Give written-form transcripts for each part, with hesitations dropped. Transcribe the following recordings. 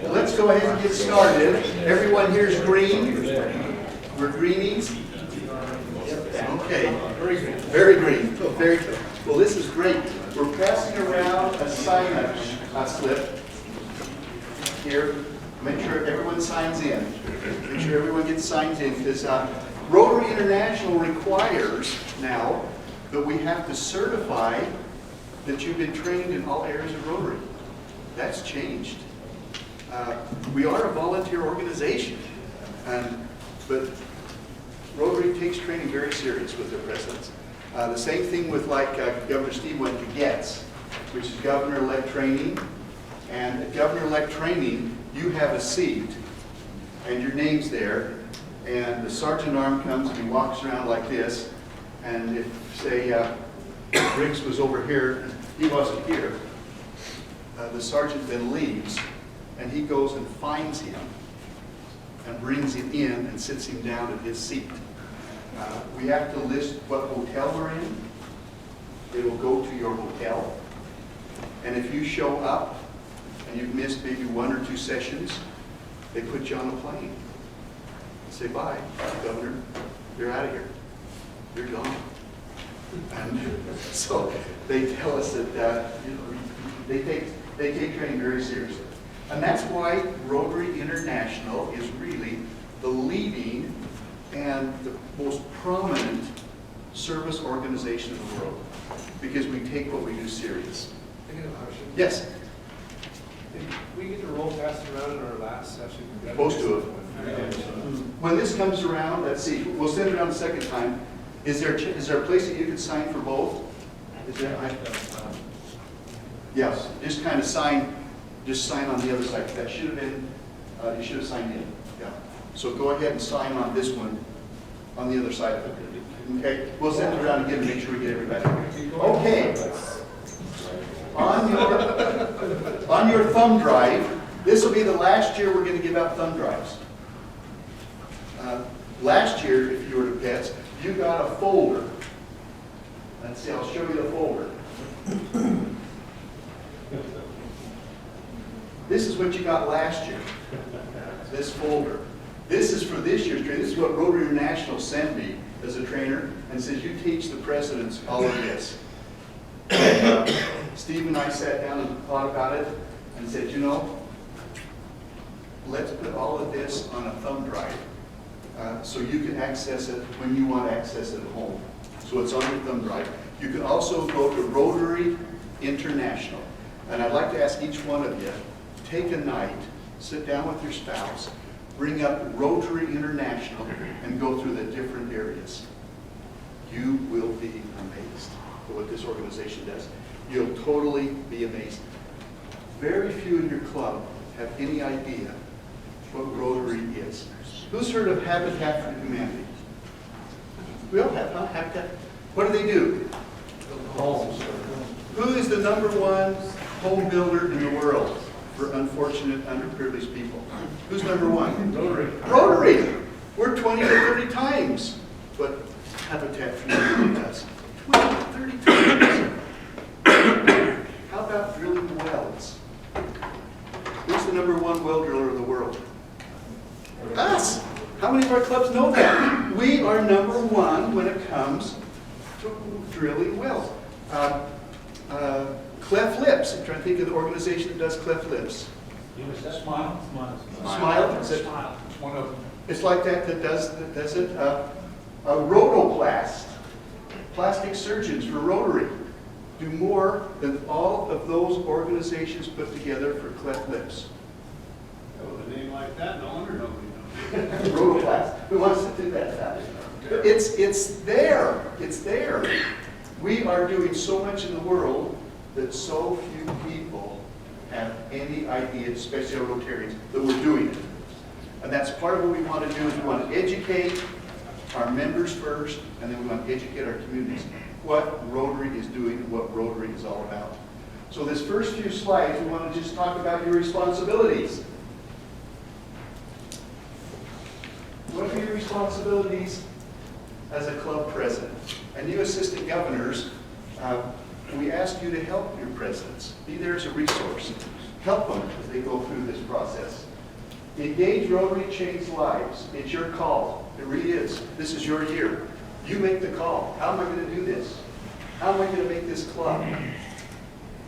Let's go ahead and get started. Everyone here is green. We're greenies. Okay. Very green. Very good. Well, this is great. We're passing around a sign-up slip here. Make sure everyone signs in. Make sure everyone gets signed in, because Rotary International requires now that we have to certify that you've been trained in all areas of Rotary. That's changed. We are a volunteer organization, but Rotary takes training very serious with their presidents. The same thing with Governor Steve went to GETS, which is governor-led training. And at governor-led training, you have a seat, and your name's there, and the sergeant-at-arms comes and he walks around like this, and if, say, Riggs was over here, and he wasn't here, the sergeant then leaves, and he goes and finds him, and brings him in and sits him down at his seat. We have to list what hotel we're in. It will go to your hotel, and if you show up, and you've missed maybe 1 or 2 sessions, they put you on a plane and say, bye, Governor, you're out of here. You're gone. And so they tell us that they take training very seriously. And that's why Rotary International is really the leading and the most prominent service organization in the world, because we take what we do serious. Yes? We get to roll fast around in our last session. Supposed to have. When this comes around, let's see, we'll send it around the second time. Is there a place that you could sign for both? Is there? Yes, just kind of sign, on the other side. That should have been, you should have signed in. Yeah. So go ahead and sign on this one, on the other side of it. Okay, we'll send it around again to make sure we get everybody. Okay. On your thumb drive, this will be the last year we're going to give out thumb drives. Last year, if you were to PETS, you got a folder. Let's see, I'll show you the folder. This is what you got last year, this folder. This is for this year's training. This is what Rotary International sent me as a trainer, and says, you teach the presidents all of this. And, Steve and I sat down and thought about it and said, let's put all of this on a thumb drive so you can access it when you want to access it at home. So it's on your thumb drive. You can also go to Rotary International. And I'd like to ask each one of you, take a night, sit down with your spouse, bring up Rotary International, and go through the different areas. You will be amazed at what this organization does. You'll totally be amazed. Very few in your club have any idea what Rotary is. Who's heard of Habitat for Humanity? We all have, huh? Habitat. What do? Homes. Who is the #1 home builder in the world for unfortunate, underprivileged people? Who's #1? Rotary. Rotary. We're 20 to 30 times what Habitat for Humanity does. 20 to 30 times. How about drilling wells? Who's the #1 well driller in the world? Us. How many of our clubs know that? We are #1 when it comes to drilling wells. Cleft Lips. I'm trying to think of the organization that does Cleft Lips. Smile. Smile. Is it? Smile. One of them. It's like that does it. Rotoplast. Plastic surgeons for Rotary do more than all of those organizations put together for Cleft Lips. With a name like that, no wonder nobody knows. Rotoplast. Who wants to do that? It's there. It's there. We are doing so much in the world that so few people have any idea, especially our Rotarians, that we're doing it. And that's part of what we want to do, is we want to educate our members first, and then we want to educate our communities what Rotary is doing and what Rotary is all about. So this first few slides, we want to just talk about your responsibilities. What are your responsibilities as a club president? And you assistant governors, we ask you to help your presidents. Be there as a resource. help them as they go through this process. Engage Rotary, change lives. It's your call. It really is. This is your year. You make the call. How am I going to do this? How am I going to make this club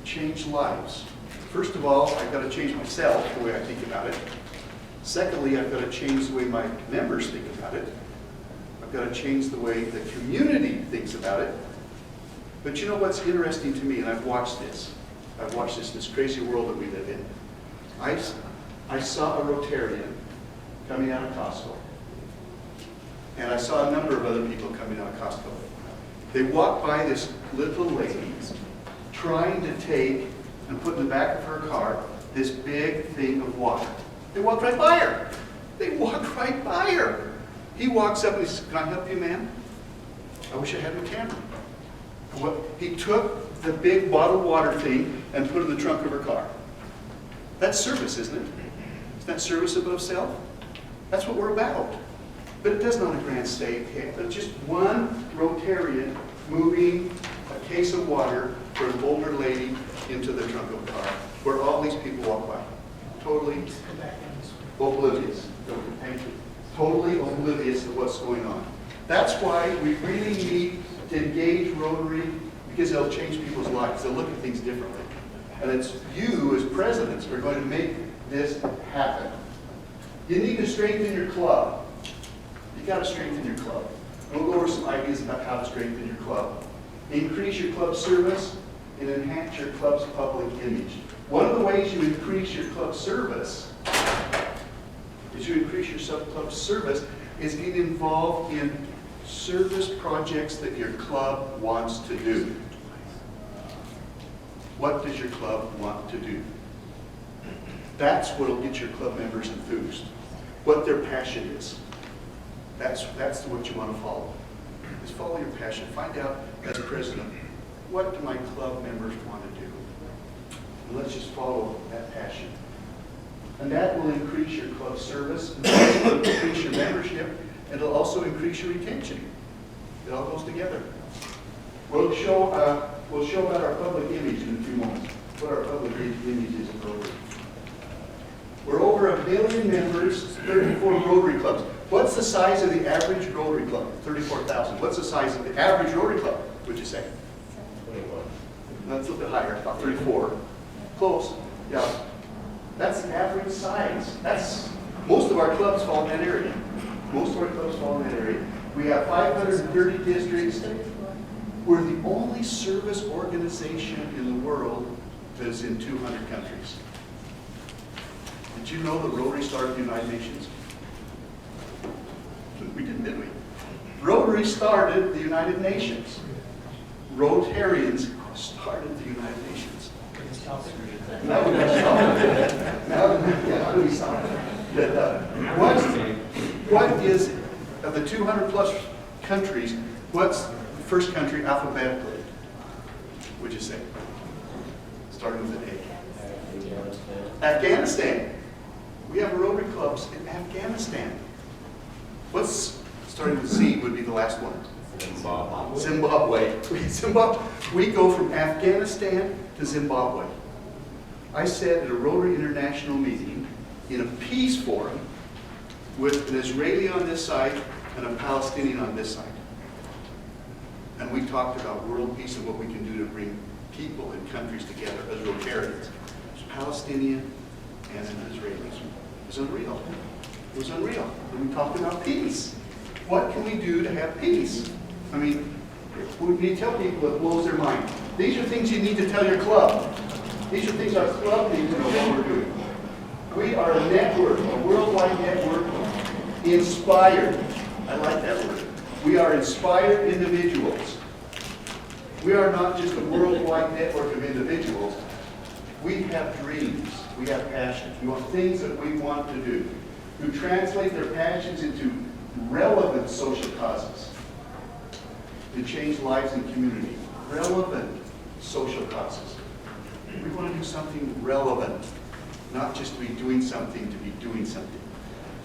change lives? First of all, I've got to change myself, the way I think about it. Secondly, I've got to change the way my members think about it. I've got to change the way the community thinks about it. But you know what's interesting to me, and I've watched this. I've watched this crazy world that we live in. I saw a Rotarian coming out of Costco. And I saw a number of other people coming out of Costco. They walked by this little lady trying to take and put in the back of her car this big thing of water. They walked right by her. They walked right by her. He walks up and he says, "Can I help you, ma'am? I wish I had my camera." Well, he took the big bottled water thing and put it in the trunk of her car. That's service, isn't it? Isn't that service above self? That's what we're about. But it does not a grand state. But just one Rotarian moving a case of water for an older lady into the trunk of a car, where all these people walk by. Totally oblivious. Thank you. Totally oblivious to what's going on. That's why we really need to engage Rotary, because it'll change people's lives. They'll look at things differently. And it's you as presidents who are going to make this happen. You need to strengthen your club. You got to strengthen your club. We'll go over some ideas about how to strengthen your club. Increase your club service and enhance your club's public image. One of the ways you increase your club service is getting involved in service projects that your club wants to do. What does your club want to do? That's what will get your club members enthused. What their passion is. That's what you want to follow. Just follow your passion. Find out, as president, what do my club members want to do? And let's just follow that passion. And that will increase your club service, and it will increase your membership, and it'll also increase your retention. It all goes together. We'll show about our public image in a few moments, what our public image is in Rotary. We're over 1 million members, 34 Rotary clubs. What's the size of the average Rotary club? 34,000. What's the size of the average Rotary club, would you say? 21. That's a little bit higher, about 34. Close, yeah. That's the average size. Most of our clubs fall in that area. Most of our clubs fall in that area. We have 530 districts. We're the only service organization in the world that is in 200 countries. Did you know that Rotary started the United Nations? We didn't we? Rotary started the United Nations. Rotarians started the United Nations. Now we're going to stop it. How do we stop it? What is, of the 200 plus countries, what's the first country alphabetically, would you say? Starting with an A. Afghanistan. We have Rotary clubs in Afghanistan. What's starting with Z would be the last one? Zimbabwe. We go from Afghanistan to Zimbabwe. I sat at a Rotary International meeting in a peace forum with an Israeli on this side and a Palestinian on this side. And we talked about world peace and what we can do to bring people and countries together as Rotarians. There's Palestinian and an Israeli. It was unreal. It was unreal. And we talked about peace. What can we do to have peace? I mean, we need to tell people it blows their mind. These are things you need to tell your club. These are things our club needs to know what we're doing. We are a network, a worldwide network, inspired. I like that word. We are inspired individuals. We are not just a worldwide network of individuals. We have dreams. We have passions. We want things that we want to do. Who translate their passions into relevant social causes to change lives and community. Relevant social causes. We want to do something relevant, not just to be doing something, to be doing something.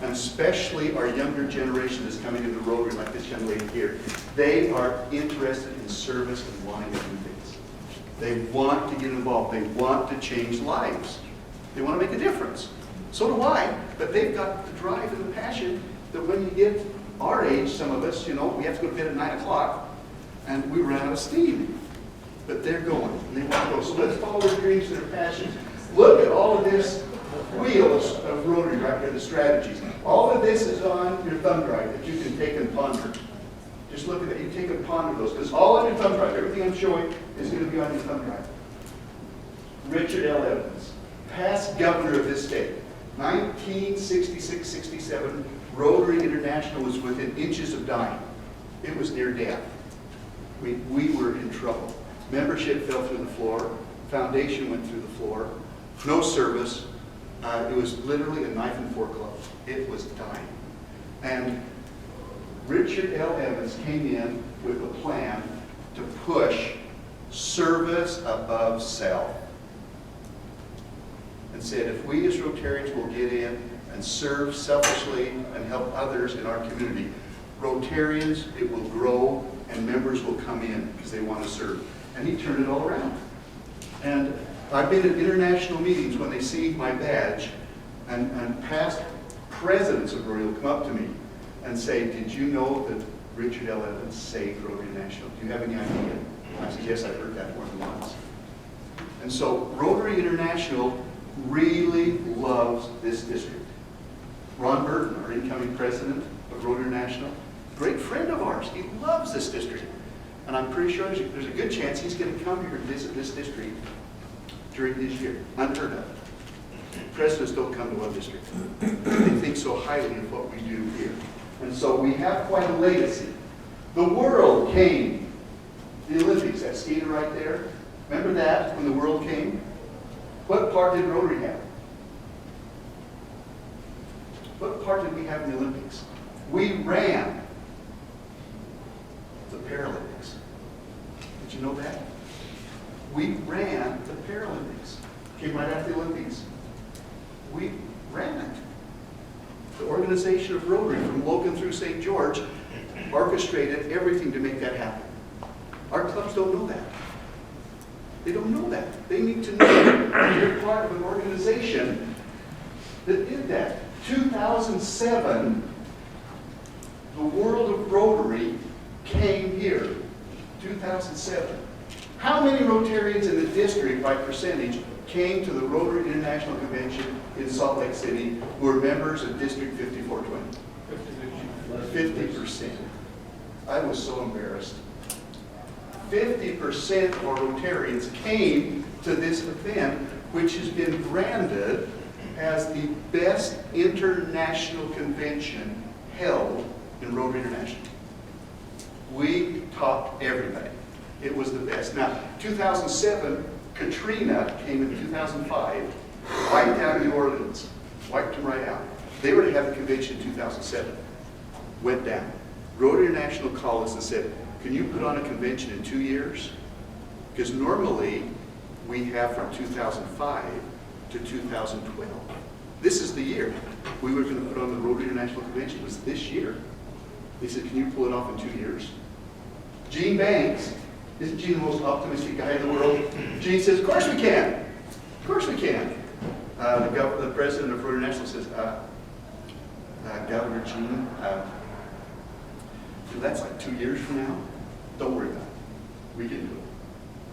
And especially our younger generation that's coming into Rotary, like this young lady here, they are interested in service and wanting to do things. They want to get involved. They want to change lives. So do I, but they've got the drive and the passion that when you get our age, some of us, you know, we have to go to bed at 9 o'clock and we run out of steam. But they're going and they want to go. So let's follow their dreams and their passions. Look at all of this wheels of Rotary right here, the strategies. All of this is on your thumb drive that you can take and ponder. Just look at it. You take and ponder those because all on your thumb drive, everything I'm showing is going to be on your thumb drive. Richard L. Evans, past governor of this state. 1966-67, Rotary International was within inches of dying. It was near death. We were in trouble. Membership fell through the floor. Foundation went through the floor. No service. It was literally a knife and fork club. It was dying. And Richard L. Evans came in with a plan to push service above self. And said, if we as Rotarians will get in and serve selfishly and help others in our community, Rotarians, it will grow and members will come in because they want to serve. And he turned it all around. And I've been at international meetings when they see my badge and past presidents of Rotary will come up to me and say, did you know that Richard L. Evans saved Rotary International? Do you have any idea? I said, yes, I've heard that more than once. And so Rotary International really loves this district. Ron Burton, our incoming president of Rotary International, great friend of ours. He loves this district. And I'm pretty sure there's a good chance he's going to come here and visit this district during his year. Unheard of. Presidents don't come to one district. They think so highly of what we do here. And so we have quite a legacy. The world came. The Olympics, that skater right there. Remember that when the world came? What part did Rotary have? What part did we have in the Olympics? We ran the Paralympics. Did you know that? We ran the Paralympics. Came right after the Olympics. We ran it. The organization of Rotary from Logan through St. George orchestrated everything to make that happen. Our clubs don't know that. They don't know that. They need to know that you're part of an organization that did that. 2007, the world of Rotary came here. 2007. How many Rotarians in the district, by percentage, came to the Rotary International Convention in Salt Lake City who were members of District 5420? 50%. I was so embarrassed. 50% of our Rotarians came to this event, which has been branded as the best international convention held in Rotary International. We topped everybody. It was the best. Now, 2007, Katrina came in 2005, wiped out New Orleans, wiped them right out. They were to have the convention in 2007. Went down. Rotary International called us and said, can you put on a convention in 2 years? Because normally we have from 2005 to 2012. This is the year we were going to put on the Rotary International Convention. It was this year. They said, can you pull it off in 2 years? Gene Banks, isn't Gene the most optimistic guy in the world? Gene says, of course we can. Of course we can. The president of Rotary International says, Governor Gene, that's like 2 years from now. Don't worry about it. We can do it.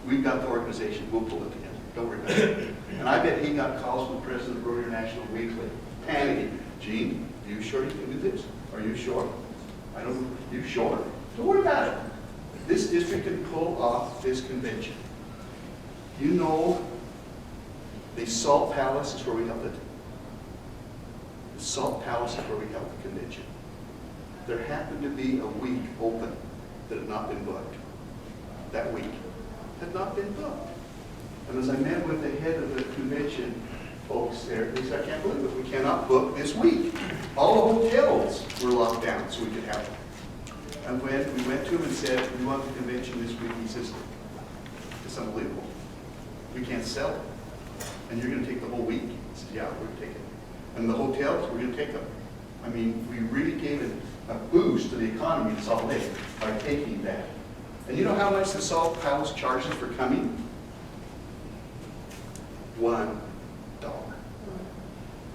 We've got the organization. We'll pull it together. Don't worry about it. And I bet he got calls from the president of Rotary International weekly, panicking. Gene, are you sure you can do this? Are you sure? Are you sure? Don't worry about it. This district can pull off this convention. You know, the Salt Palace is where we held it. The Salt Palace is where we held the convention. There happened to be a week open that had not been booked. That week had not been booked. And as I met with the head of the convention folks there, they said, I can't believe it. We cannot book this week. All the hotels were locked down so we could have it. And when we went to him and said, we want the convention this week, he says, it's unbelievable. We can't sell it. And you're going to take the whole week? I said, yeah, we're going to take it. And the hotels, we're going to take them. I mean, we really gave it a boost to the economy in Salt Lake by taking that. And you know how much the Salt Palace charges for coming? $1.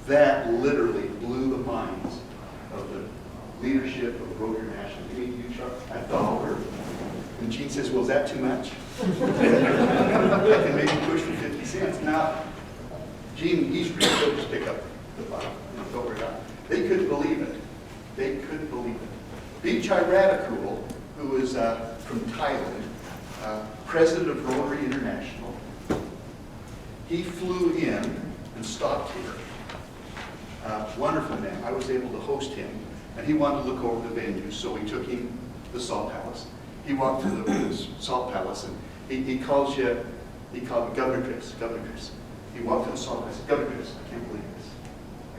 That literally blew the minds of the leadership of Rotary International. You mean you charge $1? And Gene says, well, is that too much? I can maybe push for 50 cents. Now, Gene, he's really good to pick up the bottle. Don't worry about it. They couldn't believe it. They couldn't believe it. Bichai Radakul, who is from Thailand, president of Rotary International, he flew in and stopped here. Wonderful man. I was able to host him, and he wanted to look over the venue, so we took him to the Salt Palace. He walked through the Salt Palace, and he called me Governor Chris, Governor Chris. He walked to the Salt Palace. I said, Governor Chris, I can't believe this.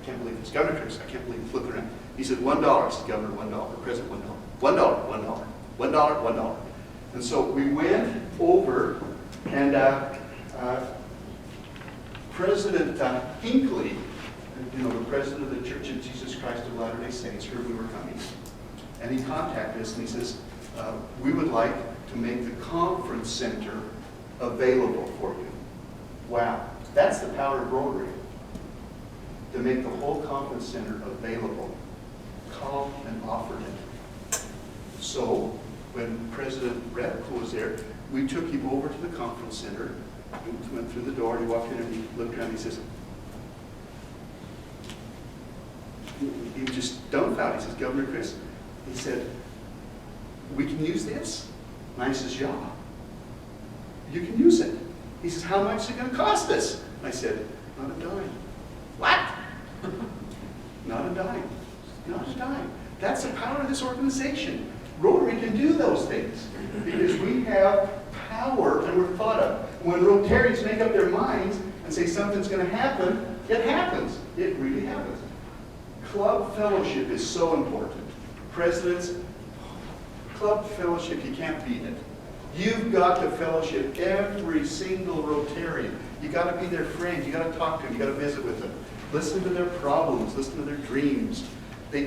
I can't believe this. Governor Chris, I can't believe this. Flipping around. He said, $1. I said, Governor, $1. President, $1. $1. $1. And so we went over, and President Hinckley, the president of the Church of Jesus Christ of Latter-day Saints, heard we were coming. And he contacted us, and he says, we would like to make the conference center available for you. Wow, that's the power of Rotary. To make the whole conference center available. Called and offered it. So, when President Radakul was there, we took him over to the conference center. We went through the door, and he walked in, and he looked around, and he says, he was just dumbfounded. He says, Governor Chris, he said, we can use this? And I says, yeah, you can use it. He says, how much is it going to cost us? And I said, not a dime. What? Not a dime. Not a dime. That's the power of this organization. Rotary can do those things because we have power and we're thought of. When Rotarians make up their minds and say something's going to happen, it happens. It really happens. Club fellowship is so important. Presidents, club fellowship, you can't beat it. You've got to fellowship every single Rotarian. You got to be their friend. You got to talk to them. You got to visit with them. Listen to their problems. Listen to their dreams. You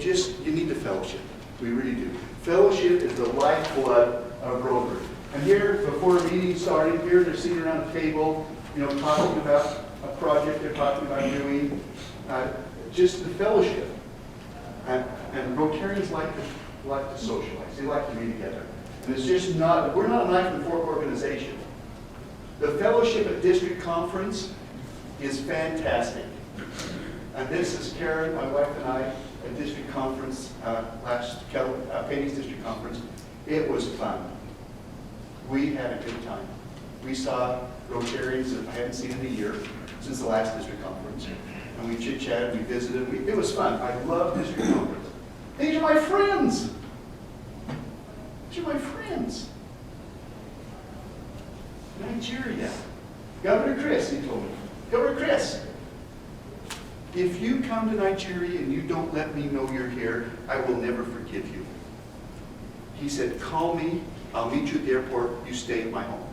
need to fellowship. We really do. Fellowship is the lifeblood of Rotary. And here, before a meeting started, here they're sitting around the table, talking about a project they're talking about doing. Just the fellowship. And Rotarians like to socialize. They like to be together. And it's just not, we're not a knife and fork organization. The fellowship at district conference is fantastic. And this is Karen, my wife, and I at district conference, Peggy's district conference. It was fun. We had a good time. We saw Rotarians that I hadn't seen in a year since the last district conference. And we chit-chatted, we visited. It was fun. I love district conference. These are my friends. These are my friends. Nigeria. Governor Chris, he told me. Governor Chris, if you come to Nigeria and you don't let me know you're here, I will never forgive you. He said, call me. I'll meet you at the airport. You stay at my home.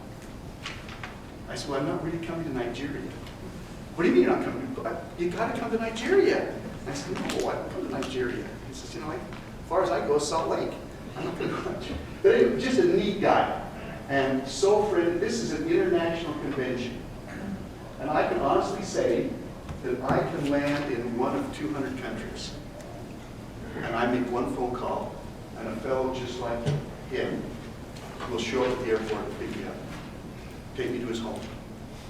I said, well, I'm not really coming to Nigeria. What do you mean you're not coming? You got to come to Nigeria. I said, no, I don't come to Nigeria. He says, as far as I go, Salt Lake. I'm not going to Nigeria. But anyway, just a neat guy. And so friendly. This is an international convention. And I can honestly say that I can land in one of 200 countries. And I make one phone call, and a fellow just like him will show up at the airport and pick me up, take me to his home,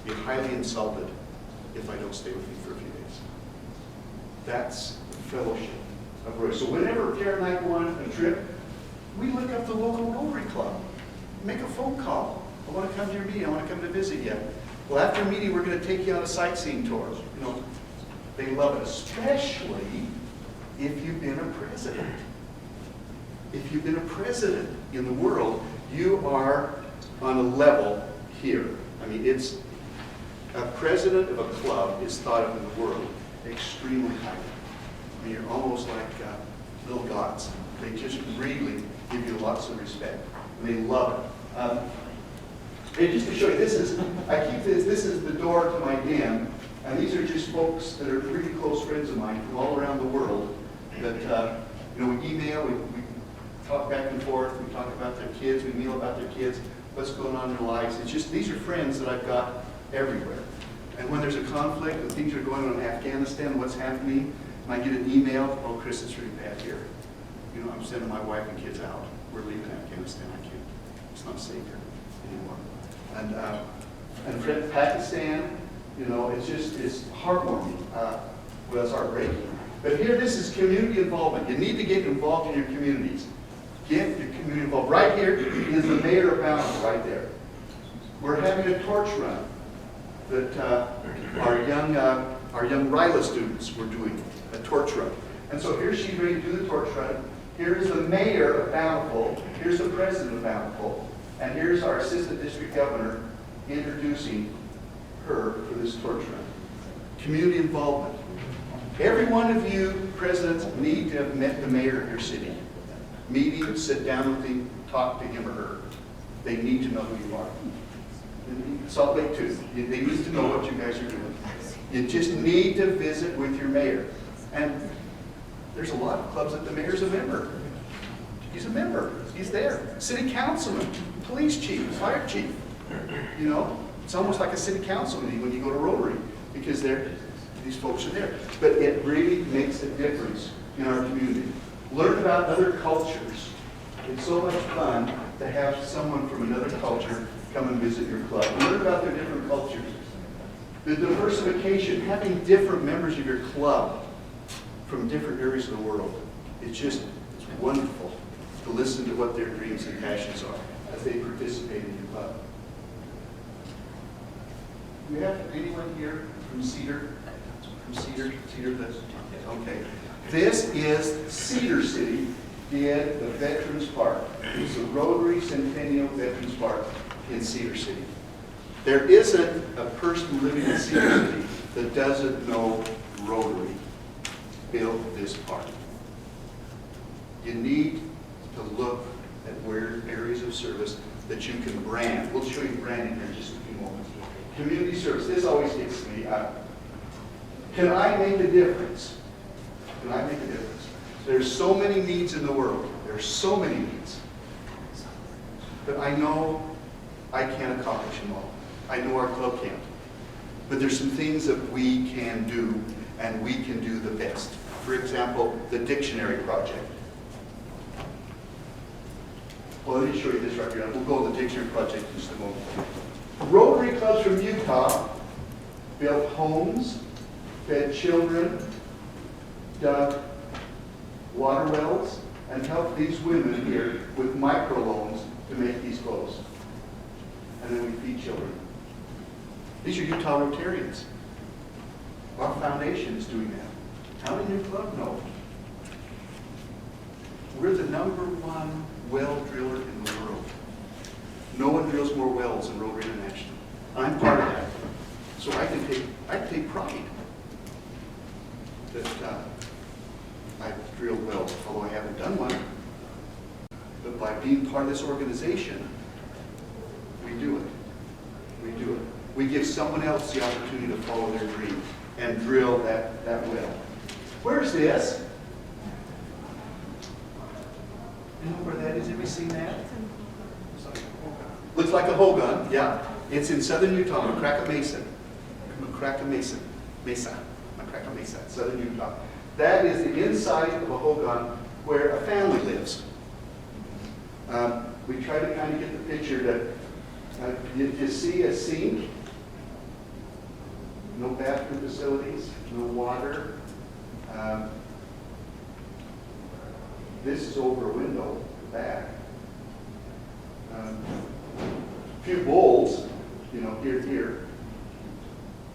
be highly insulted if I don't stay with him for a few days. That's the fellowship of Rotary. So whenever Karen and I go on a trip, we look up the local Rotary Club, make a phone call. I want to come to your meeting. I want to come to visit you. Well, after a meeting, we're going to take you on a sightseeing tour. They love it, especially if you've been a president. If you've been a president in the world, you are on a level here. I mean, it's a president of a club is thought of in the world extremely highly. I mean, you're almost like little gods. They just really give you lots of respect. And they love it. And just to show you, this is the door to my den. And these are just folks that are really close friends of mine from all around the world that, we email, we talk back and forth, we talk about their kids, we meal about their kids, what's going on in their lives. It's just, these are friends that I've got everywhere. And when there's a conflict and things are going on in Afghanistan, what's happening, and I get an email, oh, Chris, it's really bad here. You know, I'm sending my wife and kids out. We're leaving Afghanistan. I can't. It's not safe here anymore. And Pakistan, you know, it's heartwarming. Well, it's heartbreaking. But here, this is community involvement. You need to get involved in your communities. Get your community involved. Right here is the mayor of Bountiful, right there. We're having a torch run that our young RILA students were doing, a torch run. And so here she's ready to do the torch run. Here is the mayor of Bountiful. Here's the president of Bountiful. And here's our assistant district governor introducing her for this torch run. Community involvement. Every one of you presidents need to have met the mayor of your city. Meet him, sit down with him, talk to him or her. They need to know who you are. Salt Lake too. They need to know what you guys are doing. You just need to visit with your mayor. And there's a lot of clubs that the mayor's a member. He's a member. He's there. City councilman, police chief, fire chief. You know, it's almost like a city council meeting when you go to Rotary because these folks are there. But it really makes a difference in our community. Learn about other cultures. It's so much fun to have someone from another culture come and visit your club. Learn about their different cultures. The diversification, having different members of your club from different areas of the world. It's wonderful to listen to what their dreams and passions are as they participate in your club. Do we have anyone here from Cedar? Cedar, okay. This is Cedar City did the Veterans Park. It's the Rotary Centennial Veterans Park in Cedar City. There isn't a person living in Cedar City that doesn't know Rotary built this park. You need to look at where areas of service that you can brand. We'll show you branding here in just a few moments. Community service. This always gets me. Can I make a difference? Can I make a difference? There's so many needs in the world. There's so many needs. But I know I can't accomplish them all. I know our club can't. But there's some things that we can do, and we can do the best. For example, the dictionary project. Well, let me show you this right here. We'll go to the dictionary project in just a moment. Rotary clubs from Utah built homes, fed children, dug water wells, and helped these women here with microloans to make these clothes. And then we feed children. These are Utah Rotarians. Our foundation is doing that. How many in your club know? We're the #1 well driller in the world. No one drills more wells than Rotary International. I'm part of that. So I take pride that I've drilled wells, although I haven't done one. But by being part of this organization, we do it. We do it. We give someone else the opportunity to follow their dream and drill that well. Where's this? You know where that is? Have you seen that? Looks like a hoe gun, yeah. It's in southern Utah, McCracken Mesa. McCracken Mesa, southern Utah. That is the inside of a hoe gun where a family lives. We try to kind of get the picture that you see a sink, no bathroom facilities, no water. This is over a window, the back. A few bowls, you know, here,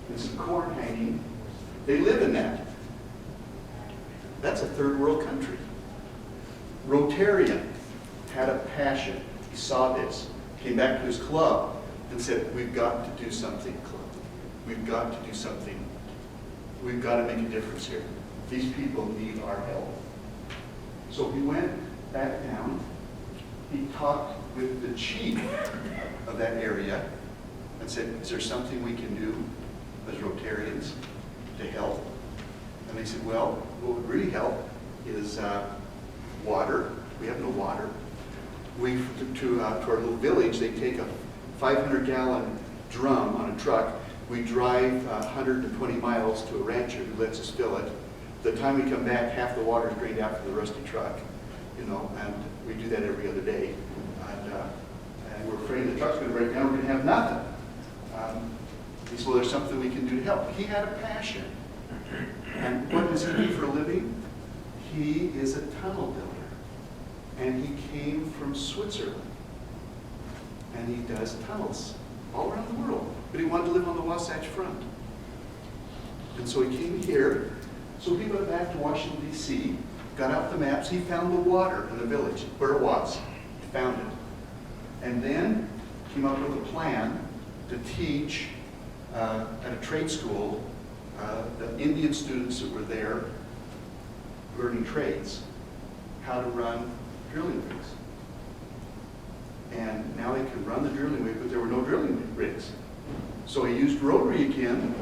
and some corn hanging. They live in that. That's a third world country. Rotarian had a passion. He saw this, came back to his club and said, we've got to do something, club. We've got to do something. We've got to make a difference here. These people need our help. So he went back down. He talked with the chief of that area and said, is there something we can do as Rotarians to help? And they said, well, what would really help is water. We have no water. To our little village, they take a 500-gallon drum on a truck, We drive 120 miles to a rancher who lets us fill it. The time we come back, half the water is drained out from the rusty truck, you know, and we do that every other day. And we're afraid the truck's going to break down, we're going to have nothing. He said, well, there's something we can do to help. He had a passion. And what does he do for a living? He is a tunnel builder. And he came from Switzerland. And he does tunnels all around the world. But he wanted to live on the Wasatch Front. And so he came here. So he went back to Washington, D.C., got out the maps. He found the water in the village, where it was. He found it. And then came up with a plan to teach at a trade school the Indian students that were there learning trades how to run drilling rigs. And now they can run the drilling rig, but there were no drilling rigs. So he used rotary again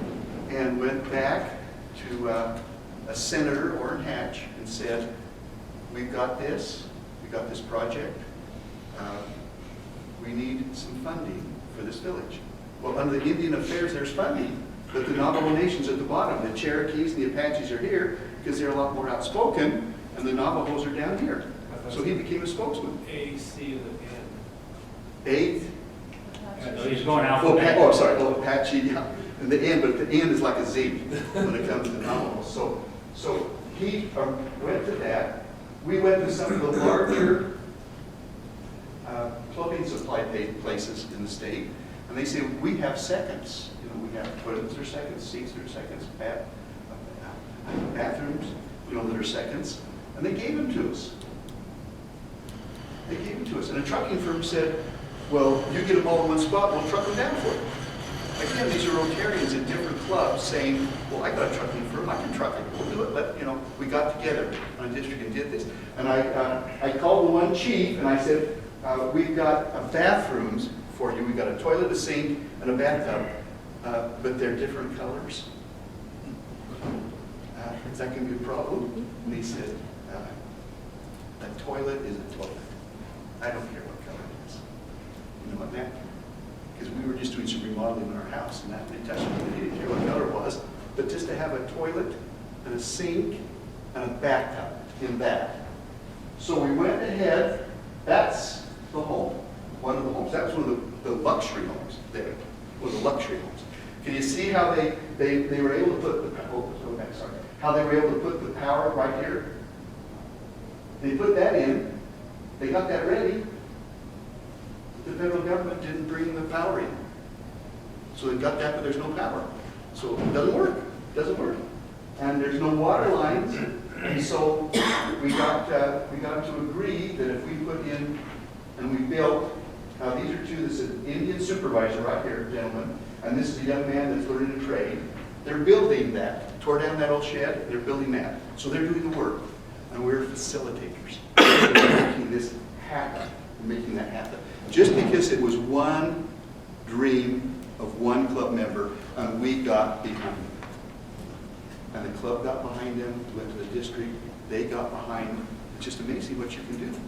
and went back to a senator, Orrin Hatch, and said, we've got this project. We need some funding for this village. Well, under the Indian Affairs, there's funding, but the Navajo Nation's at the bottom. The Cherokees and the Apaches are here because they're a lot more outspoken, and the Navajos are down here. So he became a spokesman. A, C, and the Eighth. He's going out. I'm sorry. Oh, Apache, yeah. And the end, but the end is like a Z when it comes to Navajos. So he went to that. We went to some of the larger clothing supply places in the state, and they say, we have seconds. You know, we have toilets that are seconds, seats that are seconds, bathrooms, you know, that are seconds. And they gave them to us. They gave them to us. And a trucking firm said, well, you get them all in one spot, we'll truck them down for you. Again, these are Rotarians in different clubs saying, well, I got a trucking firm, I can truck it, we'll do it. You know, we got together on a district and did this. And I called the one chief and I said, we've got bathrooms for you. We've got a toilet, a sink, and a bathtub, but they're different colors. Is that going to be a problem? And he said, a toilet is a toilet. I don't care what color it is. You know what, Matt? Because we were just doing some remodeling in our house, and that they touched me, they didn't care what color it was, but just to have a toilet and a sink and a bathtub in that. So we went ahead. That's the home, one of the homes. That was one of the luxury homes there, one of the luxury homes. Can you see how they were able to put how they were able to put the power right here? They put that in. They got that ready. The federal government didn't bring the power in. So they got that, but there's no power. So it doesn't work. It doesn't work. And there's no water lines. And so we got to agree that if we put in and we built, now these are two, this is an Indian supervisor right here, gentlemen, and this is a young man that's learning a trade. They're building that. Tore down that old shed, they're building that. So they're doing the work. And we're facilitators. We're making this happen. We're making that happen. Just because it was one dream of one club member, and we got behind him. And the club got behind them, went to the district, they got behind them. It's just amazing what you can do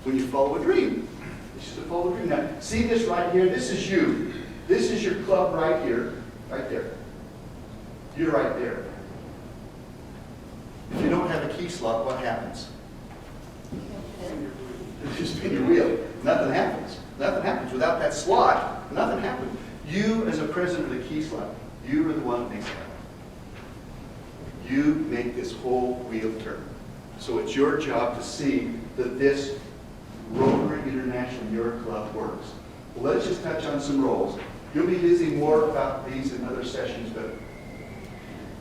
when you follow a dream. It's just to follow a dream. Now, see this right here? This is you. This is your club right here, right there. You're right there. If you don't have a key slot, what happens? You spin your wheel. Nothing happens. Nothing happens. Without that slot, nothing happens. You, as a president of the key slot, you are the one that makes it happen. You make this whole wheel turn. So it's your job to see that this Rotary International Your Club works. Well, let's just touch on some roles. You'll be busy more about these in other sessions, but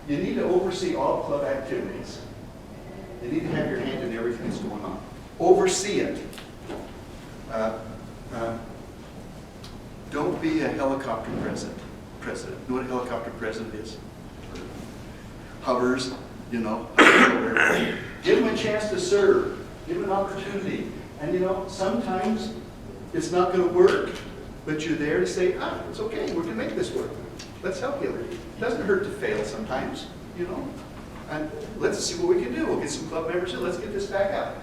you need to oversee all club activities. You need to have your hand in everything that's going on. Oversee it. Don't be a helicopter president. You know what a helicopter president is? Hovers, you know. Give them a chance to serve. Give them an opportunity. And you know, sometimes it's not going to work, but you're there to say, it's okay, we're going to make this work. Let's help you. It doesn't hurt to fail sometimes, you know. And let's see what we can do. We'll get some club members in. Let's get this back out.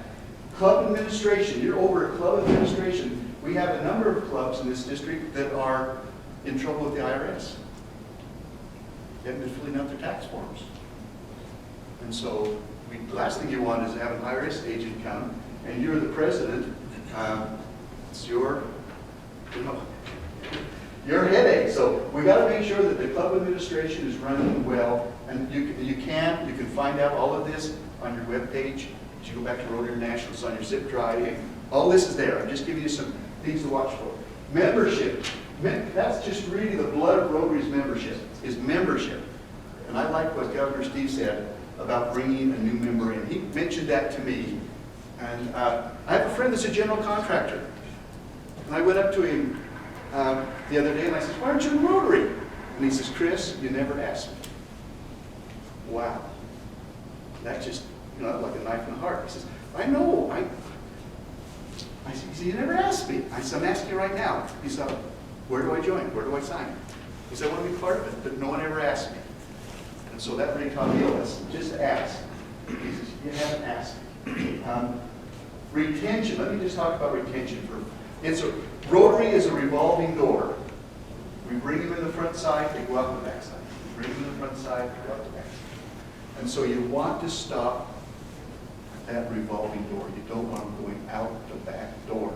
Club administration. You're over at club administration. We have a number of clubs in this district that are in trouble with the IRS. They haven't been filling out their tax forms. And so, the last thing you want is to have an IRS agent come, and you're the president. It's your, your headache. So we got to make sure that the club administration is running well, and you can find out all of this on your webpage. As you go back to Rotary International, it's on your zip drive. All this is there. I'm just giving you some things to watch for. Membership. That's just really the blood of Rotary's membership, is membership. And I like what Governor Steve said about bringing a new member in. He mentioned that to me. And I have a friend that's a general contractor. And I went up to him the other day and I said, why aren't you in Rotary? And he says, Chris, you never asked me. Wow. That's just, like a knife in the heart. He says, I know. I said, you never asked me. I said, I'm asking you right now. He said, where do I join? Where do I sign? He said, I want to be part of it, but no one ever asked me. And so that really taught me, just ask. He says, you haven't asked me. Retention. Let me just talk about retention. Rotary is a revolving door. We bring them in the front side, they go out the back side. We bring them in the front side, they go out the back side. And so you want to stop that revolving door. You don't want them going out the back door.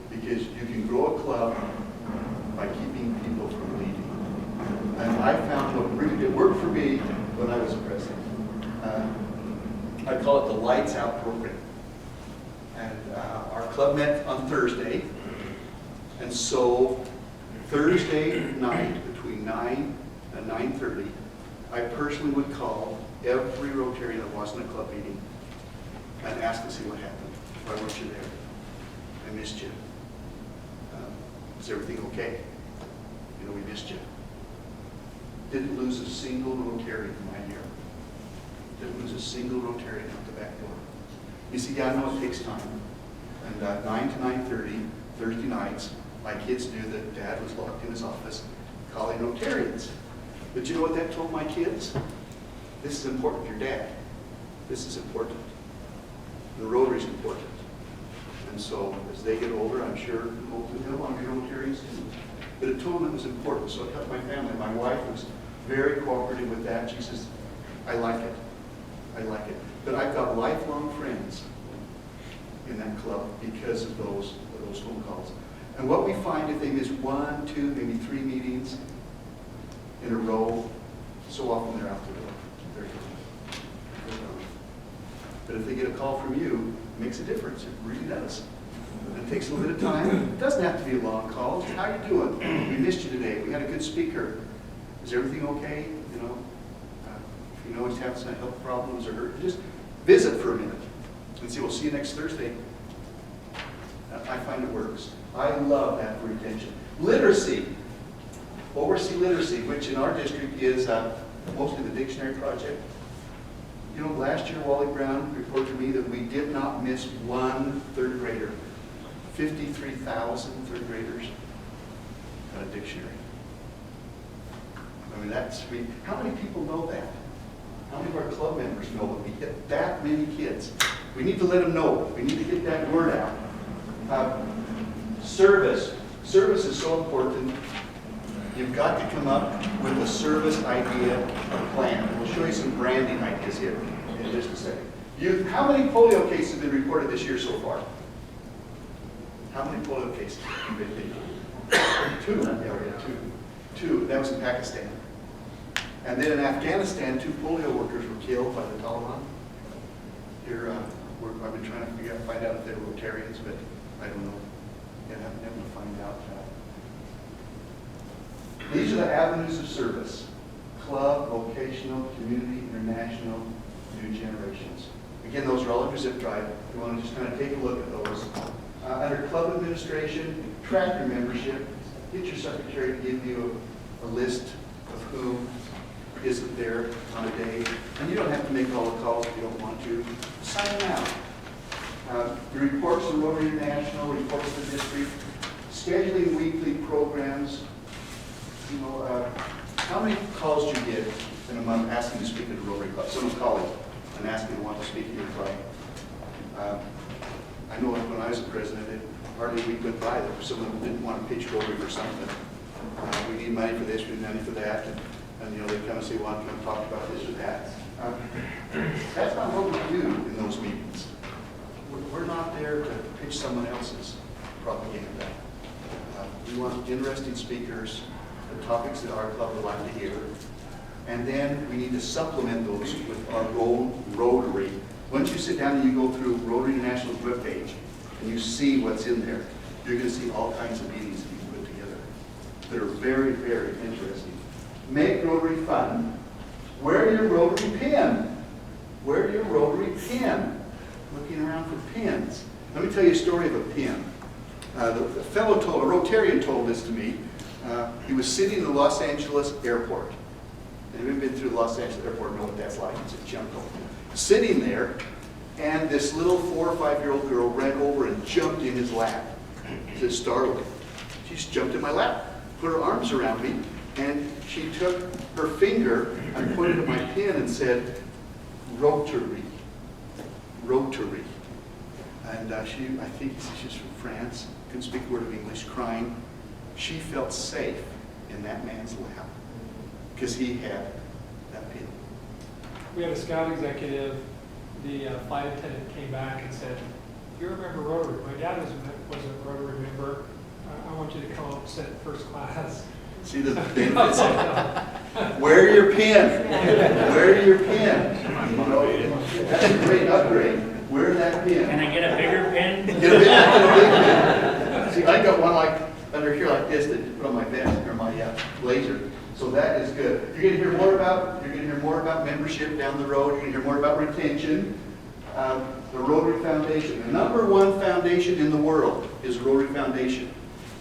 Because you can grow a club by keeping people from leaving. And I found what really did work for me when I was president. I call it the lights out program. And our club met on Thursday. And so Thursday night between 9 and 9:30, I personally would call every Rotarian that wasn't a club meeting and ask to see what happened. Why weren't you there? I missed you. Is everything okay? We missed you. Didn't lose a single Rotarian in my year. Didn't lose a single Rotarian out the back door. You see, I know it takes time. And 9 to 9:30, Thursday nights, my kids knew that Dad was locked in his office calling Rotarians. But you know what that told my kids? This is important, your dad. This is important. The Rotary's important. And so as they get older, I'm sure hopefully they'll want to be Rotarians too. But it told them it was important, so it helped my family. My wife was very cooperative with that. She says, I like it. I like it. But I've got lifelong friends in that club because of those phone calls. And what we find, if they miss 1, 2, maybe 3 meetings in a row, so often they're out the door. They're gone. They're gone. But if they get a call from you, it makes a difference. It really does. It takes a little bit of time. It doesn't have to be a long call. How are you doing? We missed you today. We had a good speaker. Is everything okay? If you know he's having some health problems or hurt, just visit for a minute and say, we'll see you next Thursday. I find it works. I love that for retention. Literacy. Oversee literacy, which in our district is mostly the dictionary project. Last year Wally Brown reported to me that we did not miss one third grader. 53,000 third graders got a dictionary. How many people know that? How many of our club members know that we hit that many kids? We need to let them know. We need to get that word out. Service. Service is so important. You've got to come up with a service idea, a plan. We'll show you some branding ideas here in just a second. How many polio cases have been reported this year so far? How many polio cases have been reported? 2. Yeah, 2. That was in Pakistan. And then in Afghanistan, 2 polio workers were killed by the Taliban. Here, I've been trying to find out if they were Rotarians, but I don't know. Yeah, I haven't been able to find out. These are the avenues of service: club, vocational, community, international, new generations. Again, those are all in your zip drive. You want to just kind of take a look at those. Under club administration, track your membership. Get your secretary to give you a list of who isn't there on a day. And you don't have to make all the calls if you don't want to. Sign them out. Your reports to Rotary International, reports to the district, scheduling weekly programs. How many calls do you get in a month asking to speak at a Rotary Club? Someone's calling and asking to want to speak at your club. I know when I was the president, hardly a week went by that someone didn't want to pitch Rotary or something. We need money for this, we need money for that. And, you know, they come and say, well, I'm going to talk about this or that. That's not what we do in those meetings. We're not there to pitch someone else's propaganda. We want interesting speakers, the topics that our club would like to hear, and then we need to supplement those with our own Rotary. Once you sit down and you go through Rotary International's webpage and you see what's in there, you're going to see all kinds of meetings that you put together that are very, very interesting. Make Rotary fun. Wear your Rotary pin. Wear your Rotary pin. Looking around for pins. Let me tell you a story of a pin. A Rotarian told this to me. He was sitting in the Los Angeles airport. Anyone been through the Los Angeles airport know what that's like? It's a jungle. Sitting there, and this little 4 or 5-year-old girl ran over and jumped in his lap. It was startling. She just jumped in my lap, put her arms around me, and she took her finger and pointed at my pin and said, Rotary. Rotary. And I think she's from France, couldn't speak a word of English, crying. She felt safe in that man's lap because he had that pin. We had a scout executive, the flight attendant came back and said, you remember Rotary? My dad was a Rotary member. I want you to come up and sit first class. See the benefits? Wear your pin. Wear your pin. You know, that's a great upgrade. Wear that pin. Can I get a bigger pen? Get a big pin. See, I got one like under here like this that you put on my vest or my blazer. So that is good. You're going to hear more about membership down the road. You're going to hear more about retention. The Rotary Foundation. The #1 foundation in the world is Rotary Foundation.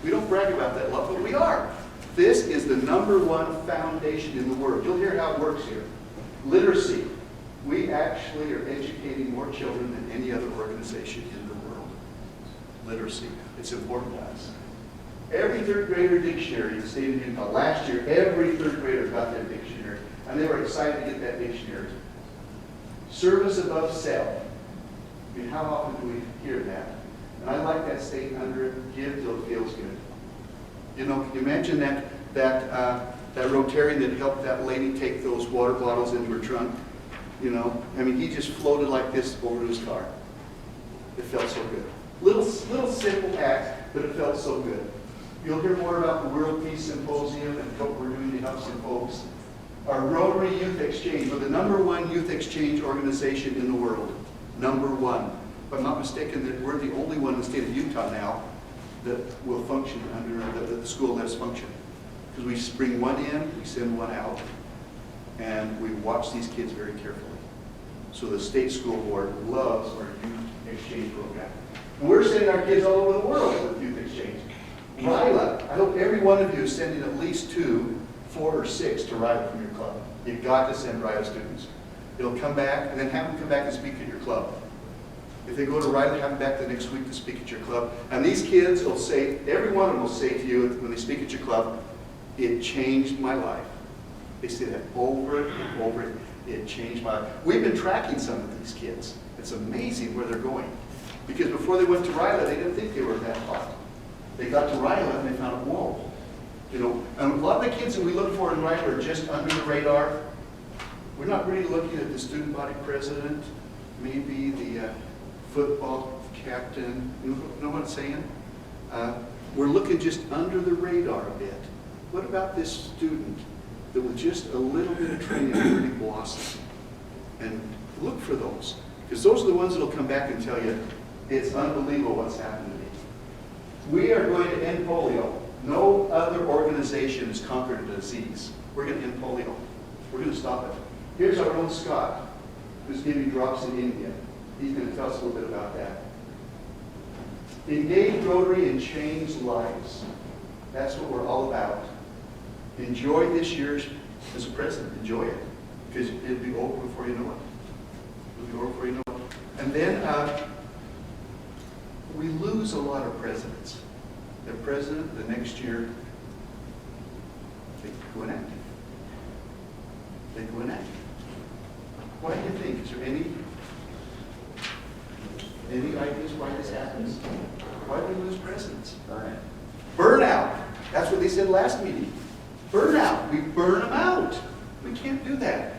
We don't brag about that a lot, but we are. This is the #1 foundation in the world. You'll hear how it works here. Literacy. We actually are educating more children than any other organization in the world. Literacy. It's important to us. Every third grader dictionary in the state of Utah. Last year, every third grader got their dictionary, and they were excited to get that dictionary. Service above self. I mean, how often do we hear that? And I like that statement under it, give till it feels good. You know, can you imagine that Rotarian that helped that lady take those water bottles into her trunk? You know, I mean, he just floated like this over to his car. It felt so good. Little simple act, but it felt so good. You'll hear more about the World Peace Symposium and what we're doing to help some folks. Our Rotary Youth Exchange, we're the #1 youth exchange organization in the world. #1. If I'm not mistaken, that we're the only one in the state of Utah now that will function under the school lets function. Because we bring one in, we send one out, and we watch these kids very carefully. So the state school board loves our youth exchange program. And we're sending our kids all over the world with youth exchange. RILA, I hope every one of you is sending at least 2, 4, or 6 to RILA from your club. You've got to send RILA students. They'll come back, and then have them come back and speak at your club. If they go to RILA, have them back the next week to speak at your club. And these kids will say, every one of them will say to you when they speak at your club, it changed my life. They say that over and over. It changed my life. We've been tracking some of these kids. It's amazing where they're going. Because before they went to RILA, they didn't think they were that hot. They got to RILA and they found, whoa. You know, and a lot of the kids that we look for in RILA are just under the radar. We're not really looking at the student body president, maybe the football captain. You know what I'm saying? We're looking just under the radar a bit. What about this student that with just a little bit of training really blossom? And look for those. Because those are the ones that will come back and tell you, it's unbelievable what's happened to me. We are going to end polio. No other organization has conquered a disease. We're going to end polio. We're going to stop it. Here's our own Scott, who's giving drops in India. He's going to tell us a little bit about that. Engage Rotary and change lives. That's what we're all about. Enjoy this year's as a president. Enjoy it. Because it'll be over before you know it. It'll be over before you know it. And then we lose a lot of presidents. The president, the next year, they go inactive. They go inactive. Why do you think? Is there any ideas why this happens? Why do we lose presidents? Burnout. That's what they said last meeting. Burnout, we burn them out. We can't do that.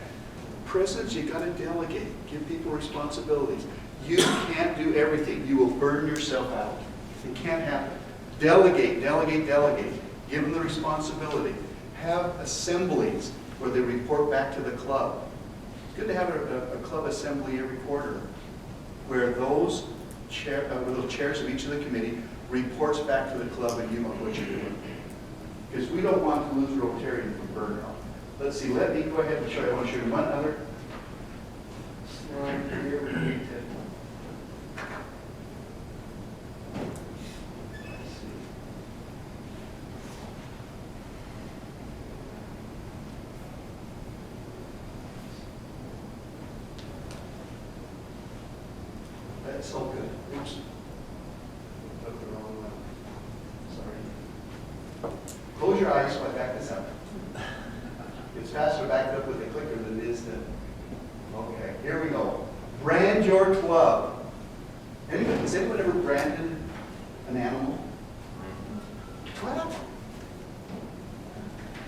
Presidents, you gotta delegate, give people responsibilities. You can't do everything. You will burn yourself out. It can't happen. Delegate, delegate, delegate. Give them the responsibility. Have assemblies where they report back to the club. It's good to have a club assembly every quarter where those little chairs of each of the committee reports back to the club and you know what you're doing. Because we don't want to lose Rotarian from burnout. Let's see, let me go ahead and show you. I want to show you one other slide here. Let's see. That's all good. Oops. Put the wrong one. Sorry. Close your eyes while I back this up. It's faster backed up with a clicker than it is to. Okay, here we go. Brand your club. Has anyone ever branded an animal? What?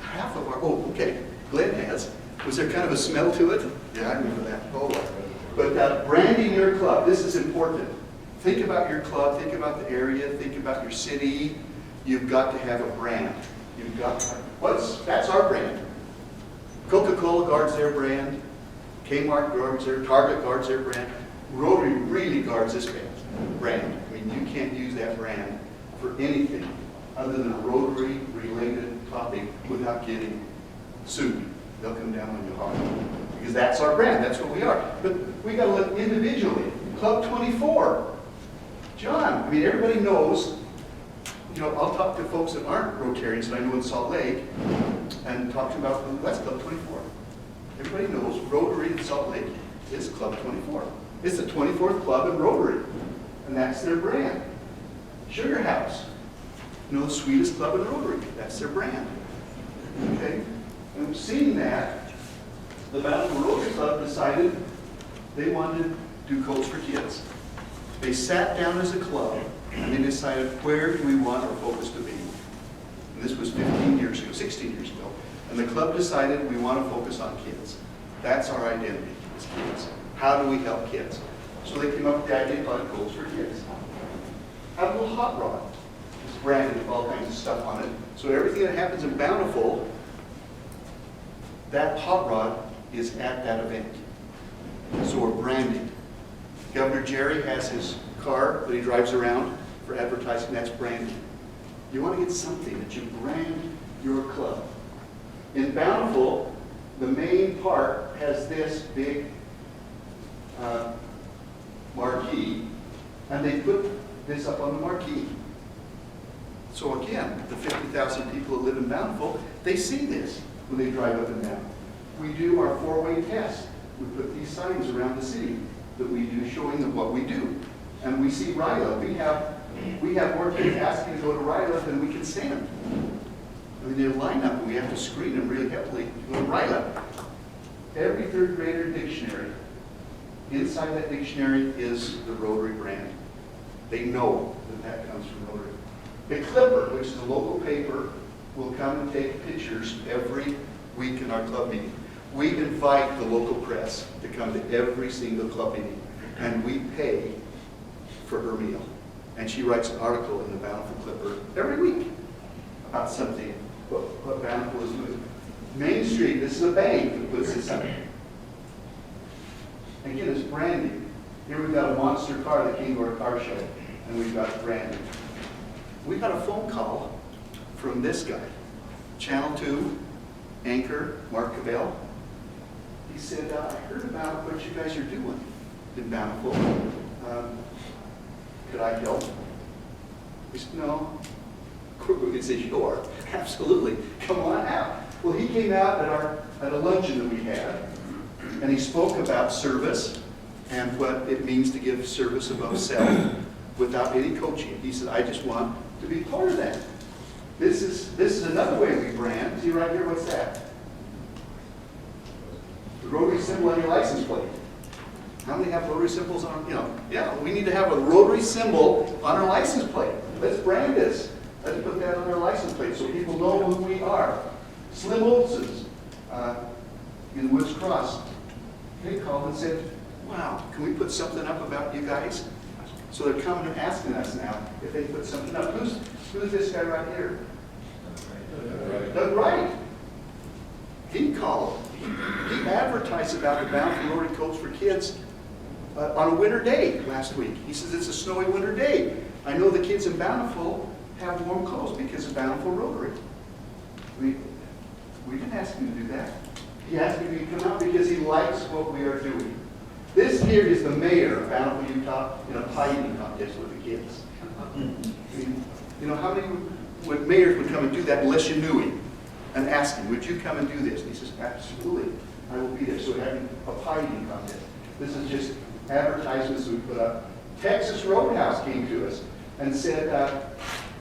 Half of our, oh, okay. Glenn has. Was there kind of a smell to it? Yeah, I remember that. Oh, but branding your club, this is important. Think about your club, think about the area, think about your city. You've got to have a brand. You've got to, that's our brand. Coca-Cola guards their brand. Kmart guards their, Target guards their brand. Rotary really guards this brand. I mean, you can't use that brand for anything other than a Rotary-related topic without getting sued. They'll come down on you hard. Because that's our brand, that's what we are. But we got to look individually. Club 24. John, I mean, everybody knows, you know, I'll talk to folks that aren't Rotarians that I know in Salt Lake and talk to them about, that's Club 24. Everybody knows Rotary in Salt Lake is Club 24. It's the 24th club in Rotary, and that's their brand. Sugar House, you know, the sweetest club in Rotary, that's their brand. Okay? And seeing that, the Bountiful Rotary Club decided they wanted to do Coats for Kids. They sat down as a club and they decided where do we want our focus to be. And this was 15 years ago, 16 years ago. And the club decided we want to focus on kids. That's our identity, is kids. How do we help kids? So they came up with the idea called Coats for Kids. Have a little hot rod. It's branded with all kinds of stuff on it. So everything that happens in Bountiful, that hot rod is at that event. So we're branding. Governor Jerry has his car that he drives around for advertising. That's branding. You want to get something that you brand your club. In Bountiful, the main park has this big marquee, and they put this up on the marquee. So again, the 50,000 people that live in Bountiful, they see this when they drive up and down. We do our four-way test. We put these signs around the city that we do showing them what we do. And we see RILA. We have more kids asking to go to RILA than we can stand. I mean, they line up and we have to screen them really heavily to go to RILA. Every third grader dictionary, inside that dictionary is the Rotary brand. They know that that comes from Rotary. The Clipper, which is a local paper, will come and take pictures every week in our club meeting. We invite the local press to come to every single club meeting, and we pay for her meal. And she writes an article in the Bountiful Clipper every week about something, what Bountiful is doing. Main Street, this is a bank that puts this up. Again, it's branding. Here we've got a monster car that came to our car show, and we've got branding. We got a phone call from this guy, Channel 2 anchor, Mark Cabell. He said, I heard about what you guys are doing in Bountiful. Could I help? He said, no. He said, sure, absolutely. Come on out. Well, he came out at a luncheon that we had, and he spoke about service and what it means to give service above self without any coaching. He said, I just want to be part of that. This is another way we brand. See right here, what's that? The Rotary symbol on your license plate. How many have Rotary symbols on, yeah, we need to have a Rotary symbol on our license plate. Let's brand this. Let's put that on our license plate so people know who we are. Slim Olson's in Woods Cross, they called and said, wow, can we put something up about you guys? So they're coming and asking us now if they put something up. Who's this guy right here? Doug Wright. He called. He advertised about the Bountiful Rotary Coats for Kids on a winter day last week. He says it's a snowy winter day. I know the kids in Bountiful have warm clothes because of Bountiful Rotary. We didn't ask him to do that. He asked me to come out because he likes what we are doing. This here is the mayor of Bountiful, Utah, in a pie eating contest with the kids. You know, how many mayors would come and do that unless you knew him and ask him, would you come and do this? And he says, absolutely, I will be there. So we're having a pie eating contest. This is just advertisements we put up. Texas Roadhouse came to us and said,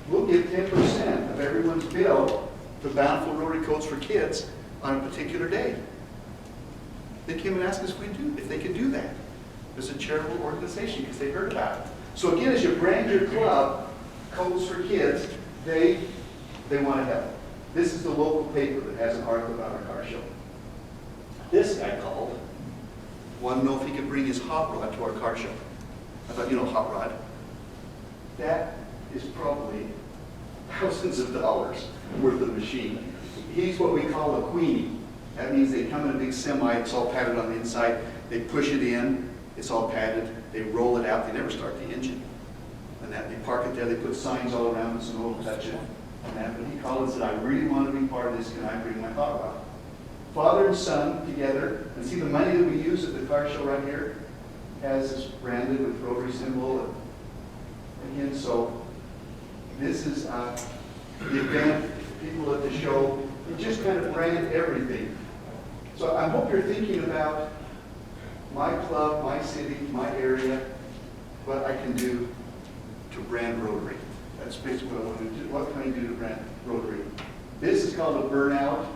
we'll give 10% of everyone's bill to Bountiful Rotary Coats for Kids on a particular day. They came and asked us if they could do that. It's a charitable organization because they heard about it. So again, as you brand your club, Coats for Kids, they want to help. This is the local paper that has an article about our car show. This guy called, wanted to know if he could bring his hot rod to our car show. I thought, you know, hot rod, that is probably thousands of dollars worth of machine. He's what we call a queenie. That means they come in a big semi, it's all padded on the inside, they push it in, it's all padded, they roll it out, they never start the engine. And that they park it there, they put signs all around it so no one will touch it. And that, but he called and said, I really want to be part of this, can I bring my hot rod? Father and son together, and see the money that we use at the car show right here has this branded with Rotary symbol. And again, so this is the event, people at the show, they just kind of brand everything. So I hope you're thinking about my club, my city, my area, what I can do to brand Rotary. That's basically what I want to do. What can I do to brand Rotary? This is called a burnout.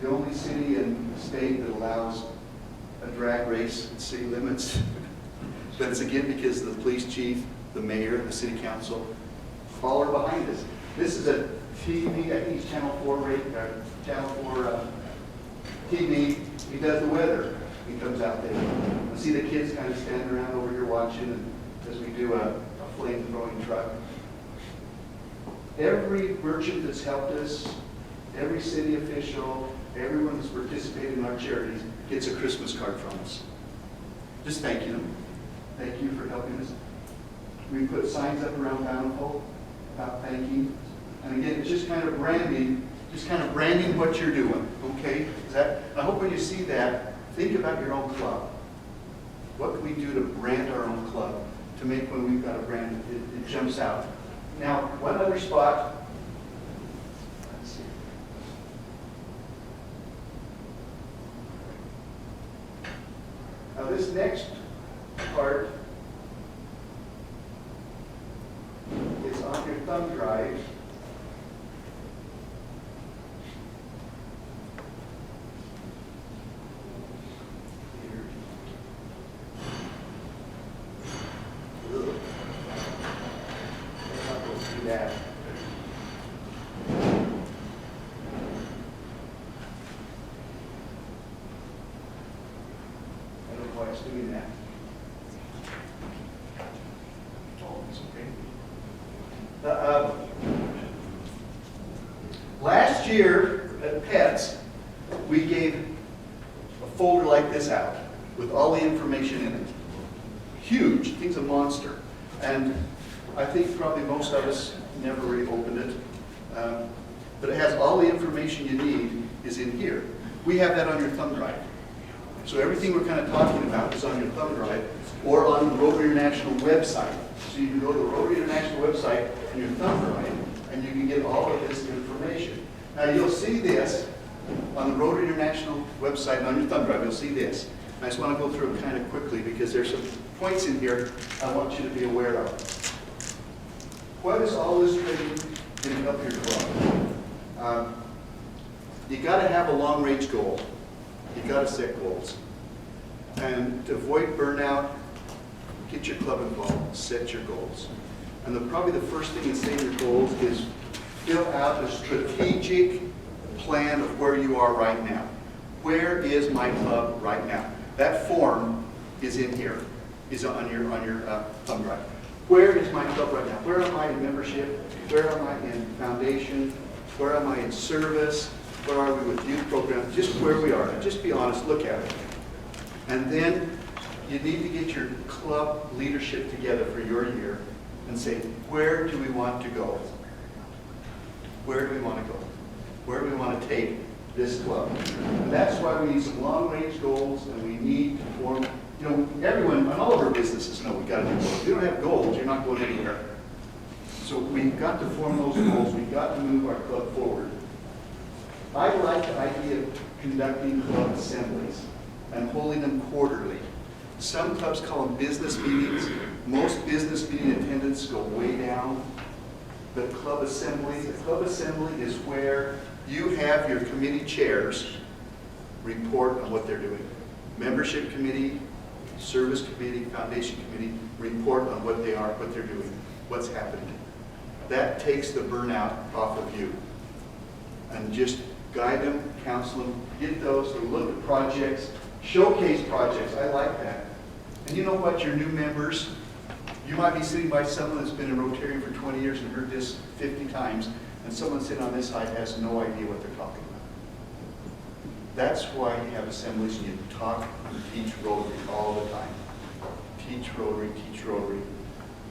The only city in the state that allows a drag race in city limits. But it's again because the police chief, the mayor, the city council, all are behind us. This is a TV, I think it's Channel 4 Channel 4 TV. He does the weather. He comes out there. I see the kids kind of standing around over here watching, and as we do a flame throwing truck. Every merchant that's helped us, every city official, everyone that's participated in our charities gets a Christmas card from us. Just thanking them. Thank you for helping us. We put signs up around Bountiful about thanking. And again, it's just kind of branding what you're doing, okay? I hope when you see that, think about your own club. What can we do to brand our own club to make when we've got a brand, it jumps out. Now, one other spot. Let's see. Now this next part is on your thumb drive. That. I don't know why it's doing that. Oh, it's okay. Last year at PETS, we gave a folder like this out with all the information in it. Huge, the thing's a monster. And I think probably most of us never really opened it. But it has all the information you need is in here. We have that on your thumb drive. So everything we're kind of talking about is on your thumb drive or on the Rotary International website. So you can go to the Rotary International website on your thumb drive and you can get all of this information. Now you'll see this on the Rotary International website and on your thumb drive, you'll see this. I just want to go through it kind of quickly because there's some points in here I want you to be aware of. What is all this training going to help your club? You got to have a long-range goal. You got to set goals. And to avoid burnout, get your club involved, set your goals. And probably the first thing in setting your goals is fill out a strategic plan of where you are right now. Where is my club right now? That form is in here, is on your thumb drive. Where is my club right now? Where am I in membership? Where am I in foundation? Where am I in service? Where are we with youth programs? Just where we are. Just be honest, look at it. And then you need to get your club leadership together for your year and say, where do we want to go? Where do we want to go? Where do we want to take this club? And that's why we need some long-range goals, and we need to form, you know, everyone, all of our businesses know we've got to do goals. If you don't have goals, you're not going anywhere. So we've got to form those goals. We've got to move our club forward. I like the idea of conducting club assemblies and holding them quarterly. Some clubs call them business meetings. Most business meeting attendance go way down. The club assembly is where you have your committee chairs report on what they're doing. Membership committee, service committee, foundation committee report on what they are, what they're doing, what's happening. That takes the burnout off of you. And just guide them, counsel them, get those to look at projects, showcase projects. I like that. And you know what, your new members, you might be sitting by someone that's been in Rotarian for 20 years and heard this 50 times, and someone sitting on this side has no idea what they're talking about. That's why you have assemblies and you talk and teach Rotary all the time. Teach Rotary, teach Rotary.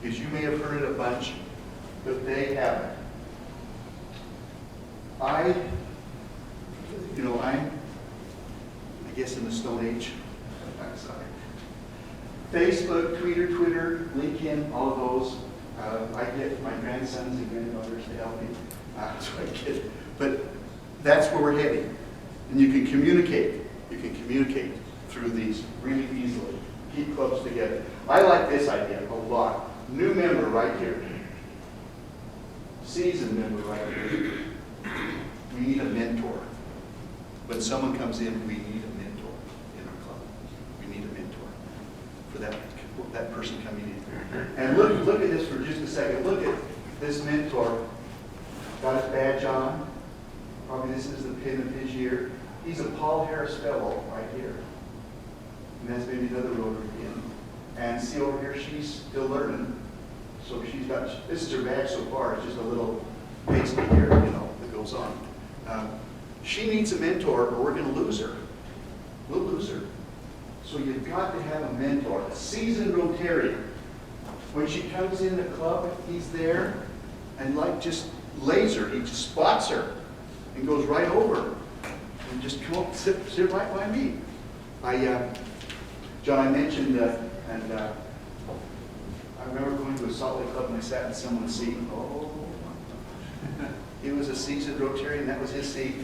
Because you may have heard it a bunch, but they haven't. I guess in the Stone Age. I'm sorry. Facebook, Twitter, LinkedIn, all of those. I get my grandsons and granddaughters to help me. That's what I get. But that's where we're heading. And you can communicate. You can communicate through these really easily. Keep clubs together. I like this idea a lot. New member right here. Seasoned member right here. We need a mentor. When someone comes in, we need a mentor in our club. We need a mentor for that person coming in. And look at this for just a second. Look at this mentor. Got his badge on. Probably this is the pin of his year. He's a Paul Harris Fellow right here. And that's maybe another Rotary pin. And see over here, she's still learning. So she's got, this is her badge so far. It's just a little pasty here, that goes on. She needs a mentor or we're going to lose her. We'll lose her. So you've got to have a mentor, a seasoned Rotarian. When she comes in the club, he's there and just laser, he just spots her and goes right over and just come up, sit right by me. John, I mentioned, I remember going to a Salt Lake club and I sat in someone's seat. Oh, he was a seasoned Rotarian, that was his seat.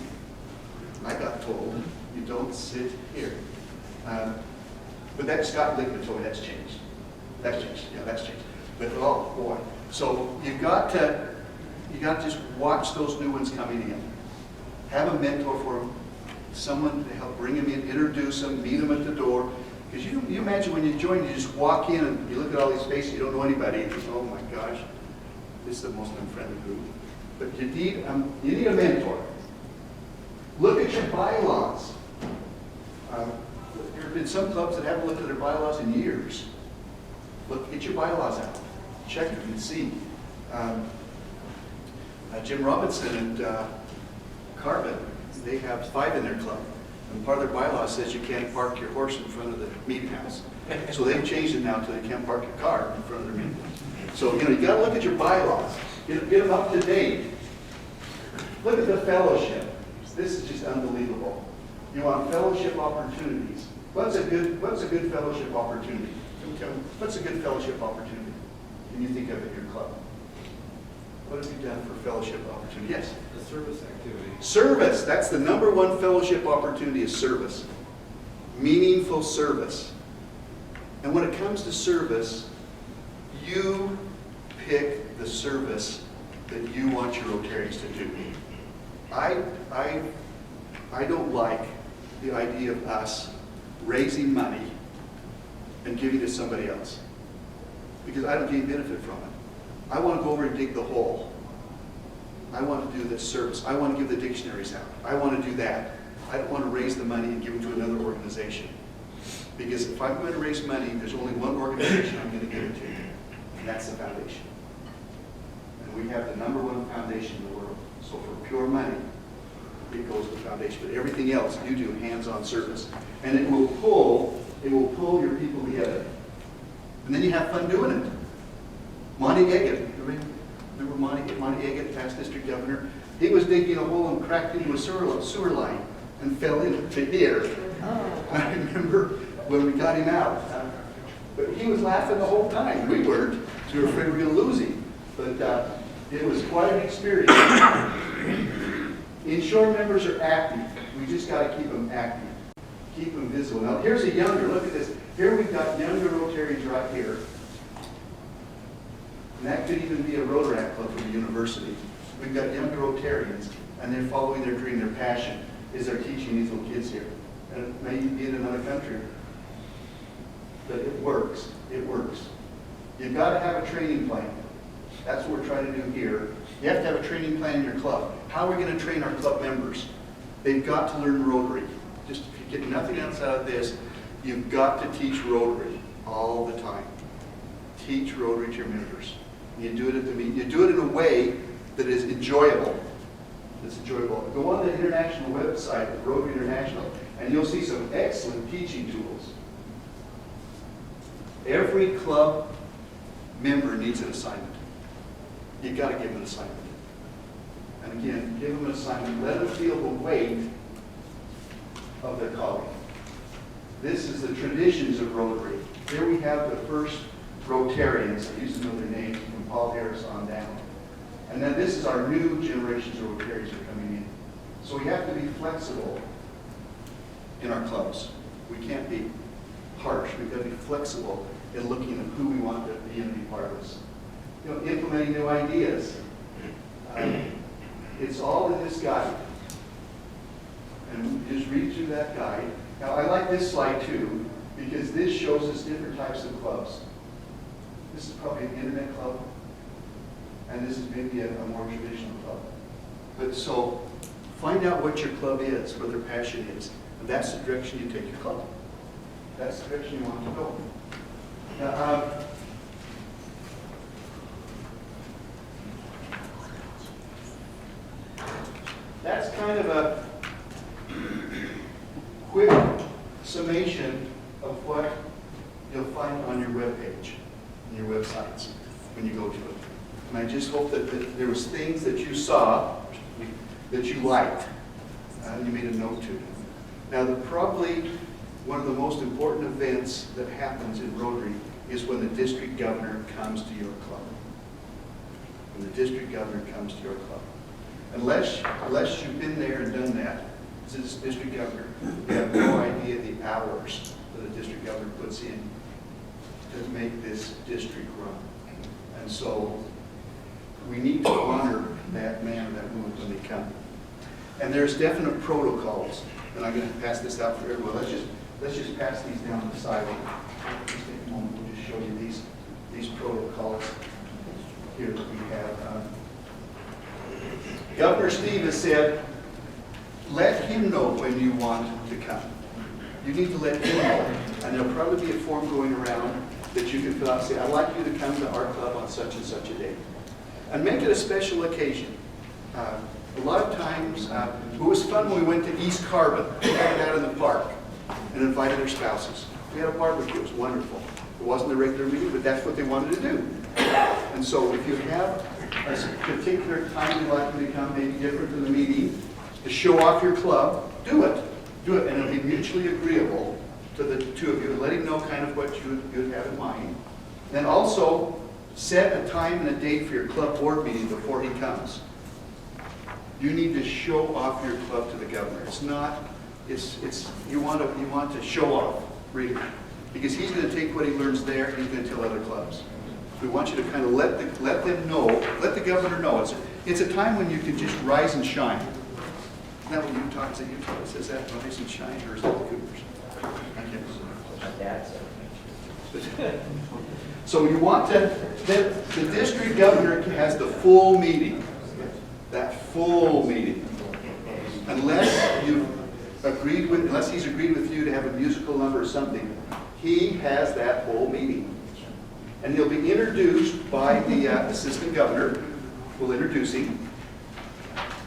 I got told, you don't sit here. But that Scott Lickman told me that's changed. That's changed. Yeah, that's changed. But oh boy. So you got to just watch those new ones coming in. Have a mentor for them, someone to help bring them in, introduce them, meet them at the door. Because you imagine when you join, you just walk in and you look at all these faces, you don't know anybody. And oh my gosh, this is the most unfriendly group. But you need a mentor. Look at your bylaws. There have been some clubs that haven't looked at their bylaws in years. Get your bylaws out. Check them and see. Jim Robinson and Carbon, they have 5 in their club. And part of their bylaws says you can't park your horse in front of the meeting house. So they've changed it now so you can't park your car in front of their meeting house. So, you got to look at your bylaws. Get them up to date. Look at the fellowship. This is just unbelievable. You want fellowship opportunities. What's a good fellowship opportunity? What's a good fellowship opportunity? Can you think of in your club? What have you done for fellowship opportunity? Yes? The service activity. Service. That's the number one fellowship opportunity is service. Meaningful service. And when it comes to service, you pick the service that you want your Rotarians to do. I don't like the idea of us raising money and giving it to somebody else because I don't get any benefit from it. I want to go over and dig the hole. I want to do this service. I want to give the dictionaries out. I want to do that. I don't want to raise the money and give it to another organization. Because if I'm going to raise money, there's only one organization I'm going to give it to, and that's the foundation. And we have the #1 foundation in the world. So for pure money, it goes to the foundation. But everything else, you do hands-on service. And it will pull your people together. And then you have fun doing it. Monty Eggett, remember Monty Eggett, past district governor? He was digging a hole and cracked into a sewer line and fell into here. I remember when we got him out. But he was laughing the whole time. We weren't. We were afraid we were going to lose him. But it was quite an experience. Inshore members are active. We just got to keep them active. Keep them visible. Now here's a younger, look at this. Here we've got younger Rotarians right here. And that could even be a Rotaract club from the university. We've got younger Rotarians, and they're following their dream, their passion is they're teaching these little kids here. And it may be in another country. But it works. It works. You've got to have a training plan. That's what we're trying to do here. You have to have a training plan in your club. How are we going to train our club members? They've got to learn Rotary. Just if you get nothing else out of this, you've got to teach Rotary all the time. Teach Rotary to your members. You do it at the meeting. You do it in a way that is enjoyable. It's enjoyable. Go on the international website, Rotary International, and you'll see some excellent teaching tools. Every club member needs an assignment. You've got to give them an assignment. And again, give them an assignment. Let them feel the weight of their calling. This is the traditions of Rotary. Here we have the first Rotarians. I used to know their names from Paul Harris on down. And then this is our new generations of Rotarians that are coming in. So we have to be flexible in our clubs. We can't be harsh. We've got to be flexible in looking at who we want to be and be part of us. You know, implementing new ideas. It's all in this guide. And just read through that guide. Now, I like this slide too, because this shows us different types of clubs. This is probably an internet club, and this is maybe a more traditional club. But so, find out what your club is, where their passion is, and that's the direction you take your club. That's the direction you want to go. Now, that's kind of a quick summation of what you'll find on your webpage, on your websites, when you go to it. And I just hope that there was things that you saw that you liked, and you made a note to. Now, probably one of the most important events that happens in Rotary is when the district governor comes to your club. When the district governor comes to your club. Unless you've been there and done that, as a district governor, you have no idea the hours that a district governor puts in to make this district run. And so we need to honor that man or that woman when they come. And there's definite protocols, and I'm going to pass this out for everyone. Let's just pass these down the side. Just take a moment. We'll just show you these protocols here that we have. Governor Steve has said, let him know when you want to come. You need to let him know. And there'll probably be a form going around that you can fill out and say, I'd like you to come to our club on such and such a day. And make it a special occasion. A lot of times, it was fun when we went to East Carbon, camped out in the park, and invited their spouses. We had a barbecue. It was wonderful. It wasn't a regular meeting, but that's what they wanted to do. And so if you have a particular time you'd like them to come, maybe different than the meeting, to show off your club, do it. Do it, and it'll be mutually agreeable to the two of you. Let him know kind of what you'd have in mind. Then also, set a time and a date for your club board meeting before he comes. You need to show off your club to the governor. It's not, you want to show off, really. Because he's going to take what he learns there and he's going to tell other clubs. We want you to kind of let them know, let the governor know. It's a time when you can just rise and shine. Isn't that what Utah, is it Utah that says that, rise and shine, or is that the Coopers? I can't remember. My dad said. So you want to, the district governor has the full meeting. that full meeting. Unless he's agreed with you to have a musical number or something, he has that whole meeting. And he'll be introduced by the assistant governor. We'll introduce him.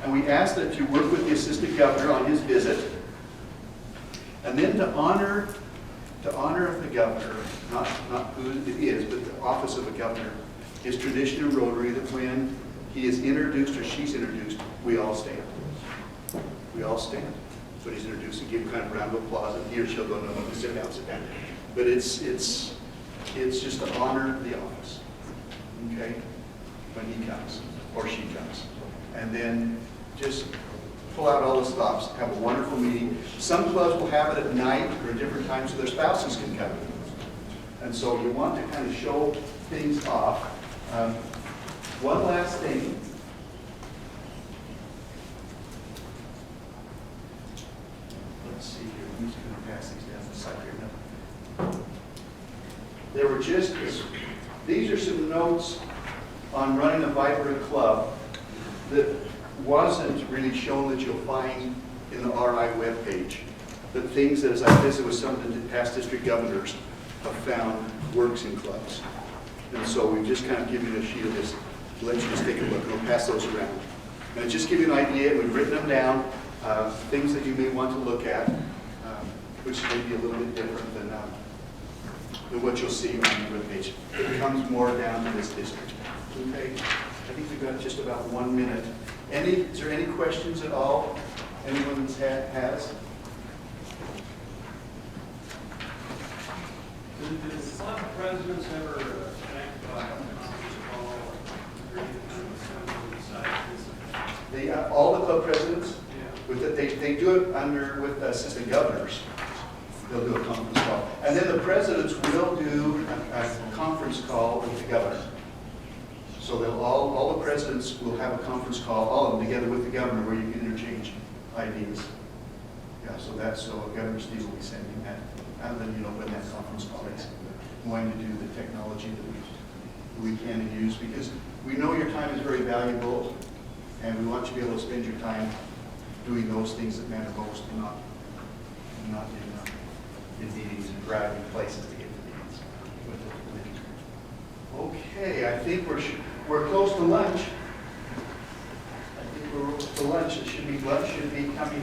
And we ask that you work with the assistant governor on his visit. And then to honor the governor, not who it is, but the office of a governor, is tradition in Rotary that when he is introduced or she's introduced, we all stand. We all stand. When he's introduced, and give him kind of a round of applause, and he or she'll go, no, sit down, sit down. But it's just to honor the office, okay, when he comes, or she comes. And then just pull out all the stops, have a wonderful meeting. Some clubs will have it at night or at different times so their spouses can come. And so you want to kind of show things off. One last thing. Let's see here. I'm just going to pass these down the side here now. There were these are some notes on running a vibrant club that wasn't really shown that you'll find in the RI webpage. But things that, as I visited with some of the past district governors, have found works in clubs. And so we've just kind of given you a sheet of this to let you just take a look, and we'll pass those around. And just give you an idea, we've written them down, things that you may want to look at, which may be a little bit different than what you'll see on the webpage. It comes more down to this district. Okay, I think we've got just about 1 minute. Is there any questions at all anyone has? Did some presidents ever connect by conference call or agree to All the club presidents, Yeah. they do it with assistant governors. They'll do a conference call. And then the presidents will do a conference call with the governor. So all the presidents will have a conference call, all of them together with the governor, where you can interchange ideas. Yeah, so Governor Steve will be sending that, and then when that conference call is going to do the technology that we can use, because we know your time is very valuable, and we want you to be able to spend your time doing those things that matter most, and not in meetings and driving places to get to meetings. Okay, I think we're close to lunch. Lunch should be coming